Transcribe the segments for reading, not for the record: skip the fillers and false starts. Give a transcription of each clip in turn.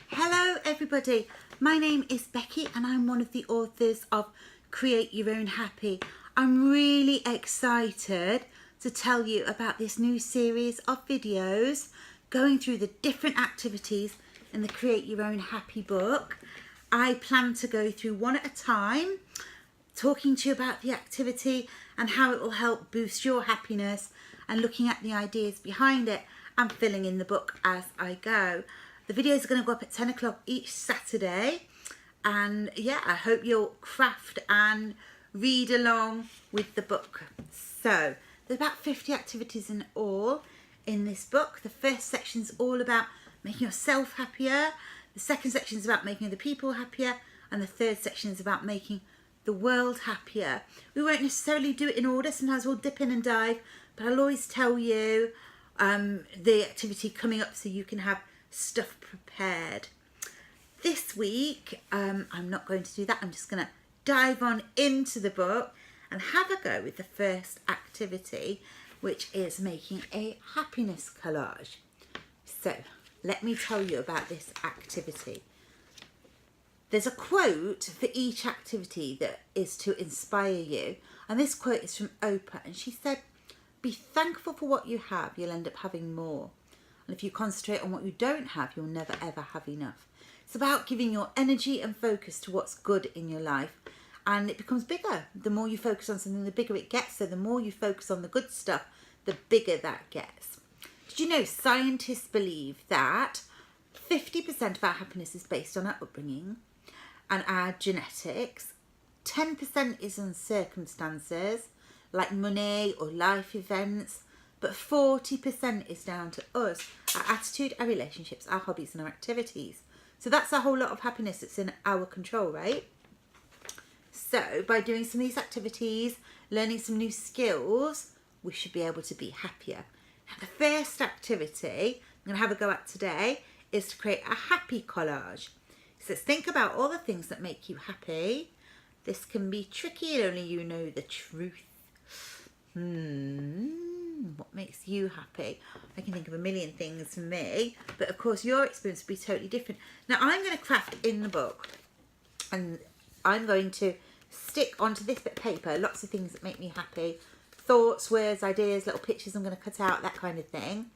Hello everybody, my name is Becky and I'm one of the authors of Create Your Own Happy. I'm really excited to tell you about this new series of videos going through the different activities in the Create Your Own Happy book. I plan to go through one at a time, talking to you about the activity and how it will help boost your happiness and looking at the ideas behind it and filling in the book as I go. The videos are going to go up at 10 o'clock each Saturday, and yeah, I hope you'll craft and read along with the book. So there's about 50 activities in all in this book. The first section is all about making yourself happier, the second section is about making other people happier, and the third section is about making the world happier. We won't necessarily do it in order, sometimes we'll dip in and dive, but I'll always tell you the activity coming up so you can have stuff prepared. This week I'm not going to do that. I'm just going to dive on into the book and have a go with the first activity, which is making a happiness collage. So let me tell you about this activity. There's a quote for each activity that is to inspire you, and this quote is from Oprah, and she said, "Be thankful for what you have, you'll end up having more. And if you concentrate on what you don't have, you'll never ever have enough." It's about giving your energy and focus to what's good in your life, and it becomes bigger. The more you focus on something, the bigger it gets. So the more you focus on the good stuff, the bigger that gets. Did you know scientists believe that 50% of our happiness is based on our upbringing and our genetics, 10% is on circumstances like money or life events, but 40% is down to us, our attitude, our relationships, our hobbies and our activities. So that's a whole lot of happiness that's in our control, right? So by doing some of these activities, learning some new skills, we should be able to be happier. Now the first activity I'm going to have a go at today is to create a happy collage. So think about all the things that make you happy. This can be tricky, only you know the truth. What makes you happy? I can think of a million things for me, but of course your experience will be totally different. Now I'm going to craft in the book, and I'm going to stick onto this bit of paper lots of things that make me happy. Thoughts, words, ideas, little pictures I'm going to cut out, that kind of thing.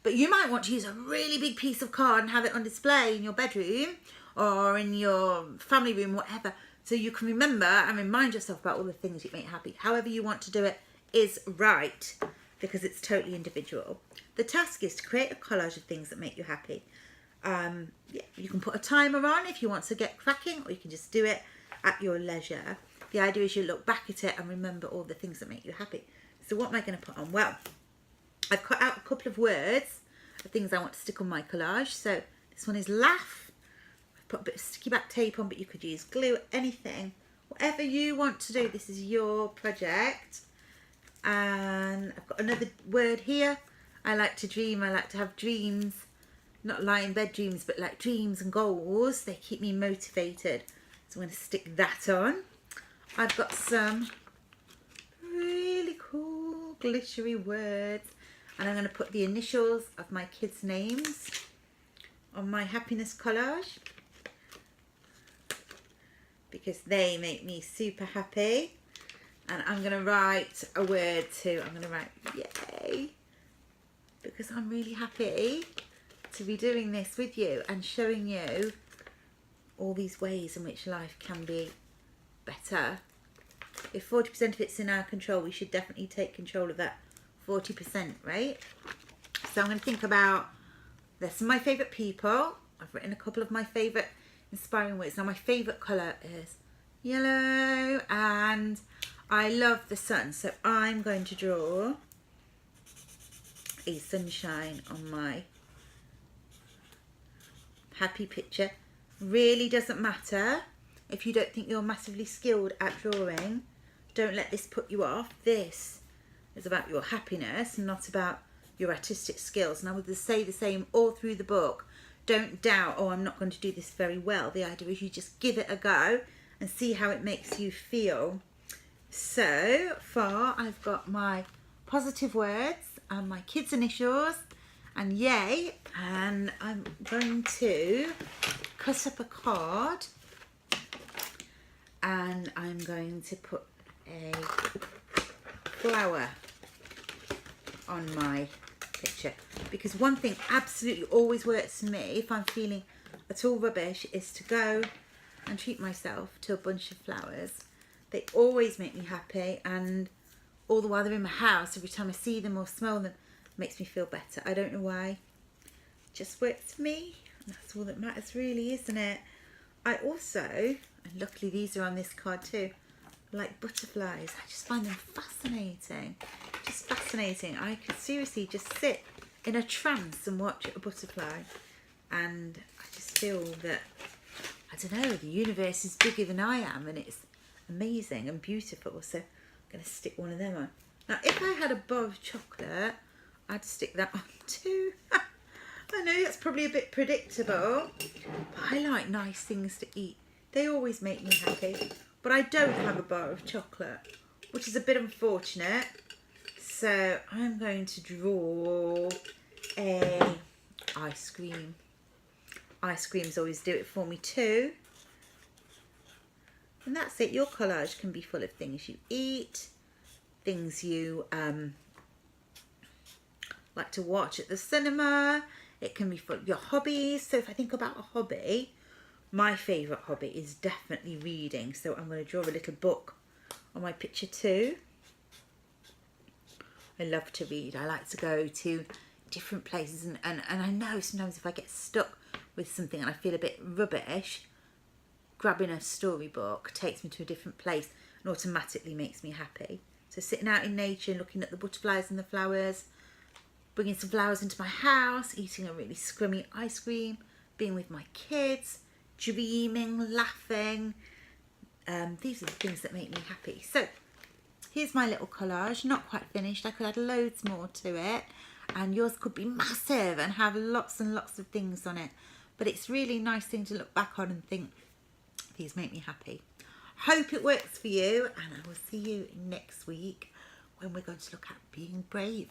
But you might want to use a really big piece of card and have it on display in your bedroom or in your family room, whatever, so you can remember and remind yourself about all the things that make you happy. However you want to do it is right, because it's totally individual. The task is to create a collage of things that make you happy. Yeah, you can put a timer on if you want to get cracking, or you can just do it at your leisure. The idea is you look back at it and remember all the things that make you happy. So what am I going to put on? Well, I've cut out a couple of words of things I want to stick on my collage. So this one is laugh. I've put a bit of sticky back tape on, but you could use glue, anything. Whatever you want to do, this is your project. And I've got another word here. I like to dream. I like to have dreams, not lie in bed dreams, but like dreams and goals. They keep me motivated. So I'm going to stick that on. I've got some really cool glittery words, and I'm going to put the initials of my kids' names on my happiness collage because they make me super happy. And I'm going to write a word too. I'm going to write yay, because I'm really happy to be doing this with you and showing you all these ways in which life can be better. If 40% of it's in our control, we should definitely take control of that 40%, right? So I'm going to think about, there's some of my favourite people. I've written a couple of my favourite inspiring words. Now my favourite colour is yellow, and I love the sun, so I'm going to draw a sunshine on my happy picture. Really doesn't matter if you don't think you're massively skilled at drawing. Don't let this put you off. This is about your happiness, not about your artistic skills. And I would say the same all through the book. Don't doubt, oh, I'm not going to do this very well. The idea is you just give it a go and see how it makes you feel. So far, I've got my positive words and my kids' initials and yay, and I'm going to cut up a card, and I'm going to put a flower on my picture, because one thing absolutely always works for me if I'm feeling at all rubbish is to go and treat myself to a bunch of flowers. They always make me happy, and all the while they're in my house, every time I see them or smell them, it makes me feel better. I don't know why. It just works for me, and that's all that matters really, isn't it? I also, and luckily these are on this card too, like butterflies. I just find them fascinating. Just fascinating. I could seriously just sit in a trance and watch a butterfly, and I just feel that, I don't know, the universe is bigger than I am, and it's amazing and beautiful. So I'm going to stick one of them on. Now if I had a bar of chocolate, I'd stick that on too. I know that's probably a bit predictable, but I like nice things to eat. They always make me happy. But I don't have a bar of chocolate, which is a bit unfortunate. So I'm going to draw a ice cream. Ice creams always do it for me too. And that's it. Your collage can be full of things you eat, things you like to watch at the cinema. It can be full of your hobbies. So if I think about a hobby, my favourite hobby is definitely reading. So I'm going to draw a little book on my picture too. I love to read. I like to go to different places, and I know sometimes if I get stuck with something and I feel a bit rubbish, grabbing a storybook takes me to a different place and automatically makes me happy. So sitting out in nature and looking at the butterflies and the flowers, bringing some flowers into my house, eating a really scrummy ice cream, being with my kids, dreaming, laughing. These are the things that make me happy. So here's my little collage, not quite finished. I could add loads more to it, and yours could be massive and have lots and lots of things on it. But it's really nice thing to look back on and think, these make me happy. Hope it works for you, and I will see you next week when we're going to look at being brave.